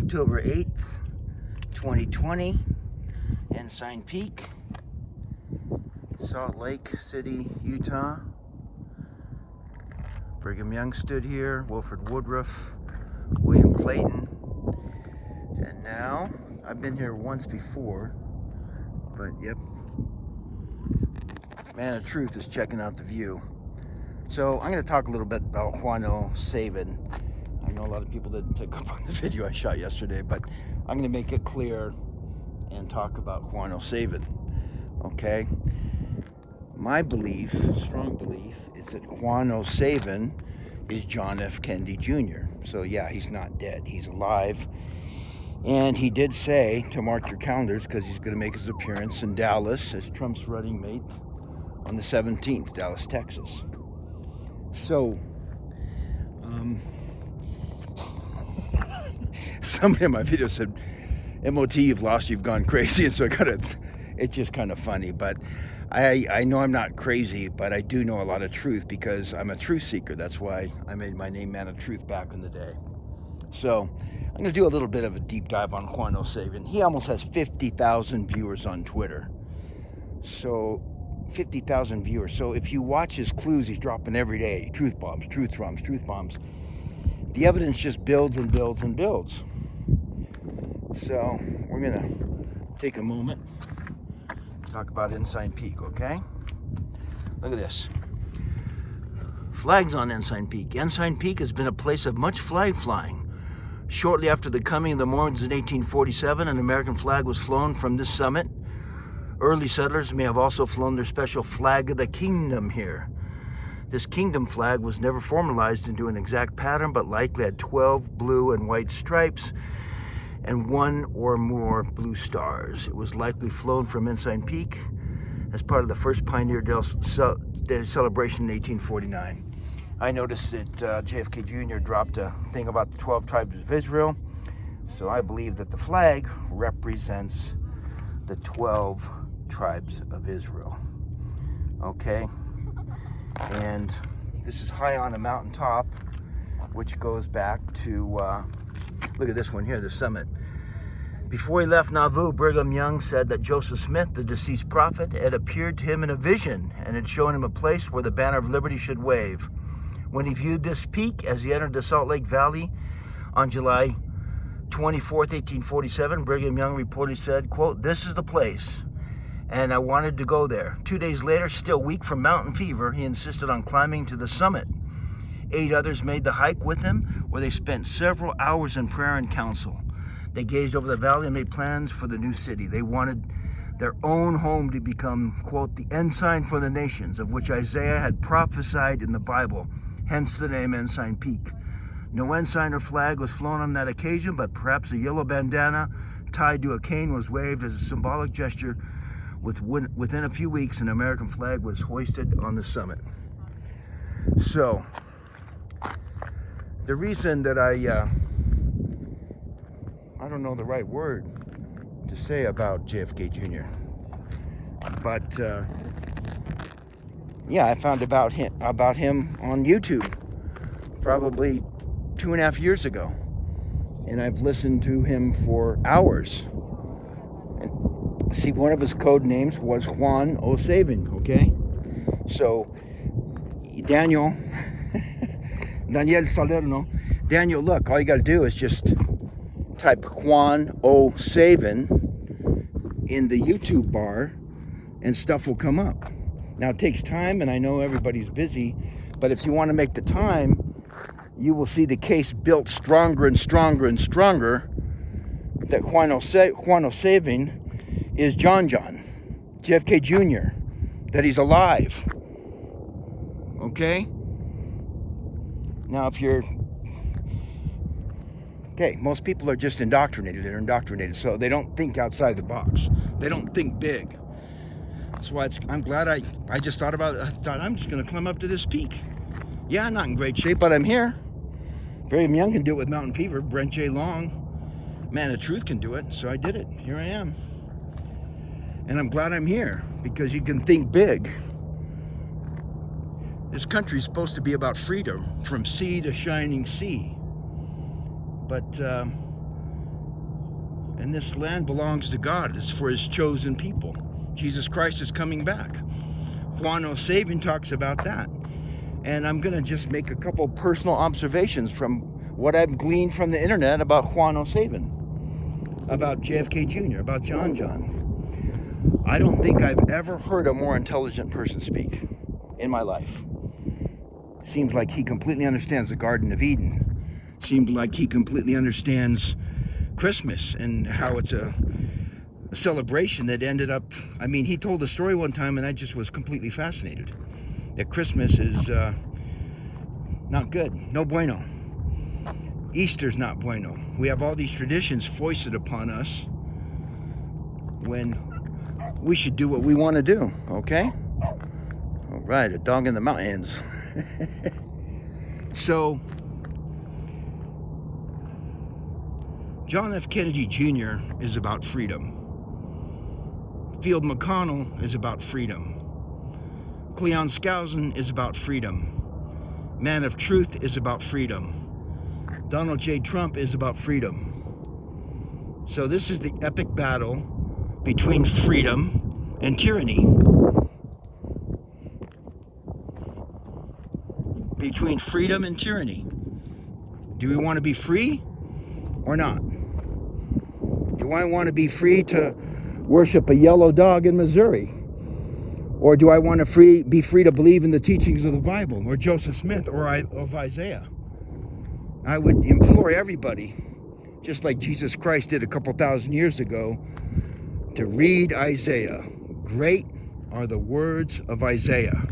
October 8th, 2020, Ensign Peak, Salt Lake City, Utah. Brigham Young stood here, Wilford Woodruff, William Clayton, and now, I've been here once before, but yep, Manoftruth is checking out the view. So I'm going to talk a little bit about Juan Savin. I know a lot of people didn't pick up on the video I shot yesterday, but I'm going to make it clear and talk about Juan Savin, okay? My belief, strong belief, is that Juan Savin is John F. Kennedy Jr. So yeah, he's not dead, he's alive. And he did say to mark your calendars because he's going to make his appearance in Dallas as Trump's running mate on the 17th, Dallas, Texas. So, somebody in my video said, MOT, you've lost, you've gone crazy. And so it's just kind of funny. But I know I'm not crazy, but I do know a lot of truth because I'm a truth seeker. That's why I made my name Manoftruth back in the day. So I'm going to do a little bit of a deep dive on Juan Savin. He almost has 50,000 viewers on Twitter. So 50,000 viewers. So if you watch his clues, he's dropping every day. Truth bombs, truth drums, truth bombs. The evidence just builds and builds and builds. So we're going to take a moment to talk about Ensign Peak, okay? Look at this. Flags on Ensign Peak. Ensign Peak has been a place of much flag flying. Shortly after the coming of the Mormons in 1847, an American flag was flown from this summit. Early settlers may have also flown their special flag of the kingdom here. This kingdom flag was never formalized into an exact pattern, but likely had 12 blue and white stripes and one or more blue stars. It was likely flown from Ensign Peak as part of the first Pioneer Day celebration in 1849. I noticed that JFK Jr. dropped a thing about the 12 tribes of Israel, so I believe that the flag represents the 12 tribes of Israel. Okay? And this is high on a mountaintop, which goes back to, look at this one here, the summit. Before he left Nauvoo, Brigham Young said that Joseph Smith, the deceased prophet, had appeared to him in a vision and had shown him a place where the banner of liberty should wave. When he viewed this peak as he entered the Salt Lake Valley on July 24th, 1847, Brigham Young reportedly said, quote, "This is the place," and I wanted to go there. 2 days later, still weak from mountain fever, he insisted on climbing to the summit. 8 others made the hike with him, where they spent several hours in prayer and counsel. They gazed over the valley and made plans for the new city. They wanted their own home to become, quote, "the ensign for the nations," of which Isaiah had prophesied in the Bible, hence the name Ensign Peak. No ensign or flag was flown on that occasion, but perhaps a yellow bandana tied to a cane was waved as a symbolic gesture. Within a few weeks, an American flag was hoisted on the summit. So, the reason that I don't know the right word to say about JFK Jr., but yeah, I found about him on YouTube probably 2.5 years ago, and I've listened to him for hours. And see, one of his code names was Juan Savin, okay? So Daniel Salerno, Daniel, look, all you got to do is just type Juan Savin in the YouTube bar and stuff will come up. Now it takes time, and I know everybody's busy, but if you want to make the time, you will see the case built stronger and stronger and stronger that Juan Savin is John JFK Jr., that he's alive. Okay? Now if you're okay, most people are just indoctrinated. They're indoctrinated, so they don't think outside the box. They don't think big. That's why I'm glad I just thought about it. I thought, I'm just going to climb up to this peak. Yeah, I'm not in great shape, but I'm here. Brigham Young can do it with mountain fever. Brent J. Long, Manoftruth can do it, so I did it. Here I am. And I'm glad I'm here, because you can think big. This country is supposed to be about freedom, from sea to shining sea. But And this land belongs to God. It's for his chosen people. Jesus Christ is coming back. Juan Savin talks about that. And I'm going to just make a couple personal observations from what I've gleaned from the internet about Juan Savin, about JFK Jr., about John. I don't think I've ever heard a more intelligent person speak in my life. Seems like he completely understands the Garden of Eden. Seems like he completely understands Christmas and how it's a celebration that ended up, I mean, he told a story one time and I just was completely fascinated. That Christmas is not good, no bueno. Easter's not bueno. We have all these traditions foisted upon us when we should do what we want to do, okay? All right, a dog in the mountains. So, John F. Kennedy Jr. is about freedom. Field McConnell is about freedom. Cleon Skousen is about freedom. Manoftruth is about freedom. Donald J. Trump is about freedom. So this is the epic battle between freedom and tyranny. Between freedom and tyranny. Do we want to be free or not? Do I want to be free to worship a yellow dog in Missouri? Or do I want to be free to believe in the teachings of the Bible, or Joseph Smith, or of Isaiah? I would implore everybody, just like Jesus Christ did a couple thousand years ago, to read Isaiah. Great are the words of Isaiah.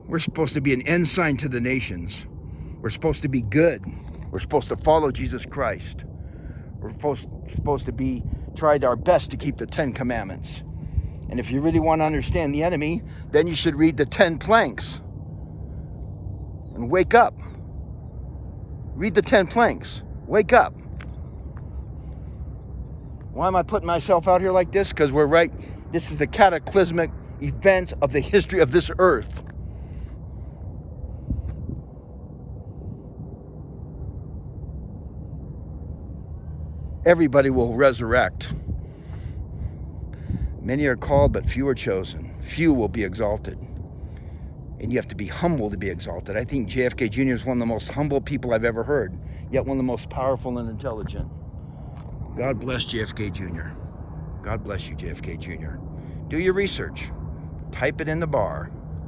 We're supposed to be an ensign to the nations. We're supposed to be good. We're supposed to follow Jesus Christ. We're supposed to be tried our best to keep the 10 Commandments. And if you really want to understand the enemy, then you should read the 10 planks. And wake up. Read the 10 planks. Wake up. Why am I putting myself out here like this? Because this is the cataclysmic event of the history of this earth. Everybody will resurrect. Many are called, but few are chosen. Few will be exalted. And you have to be humble to be exalted. I think JFK Jr. is one of the most humble people I've ever heard, yet one of the most powerful and intelligent. God bless JFK Jr. God bless you, JFK Jr. Do your research. Type it in the bar.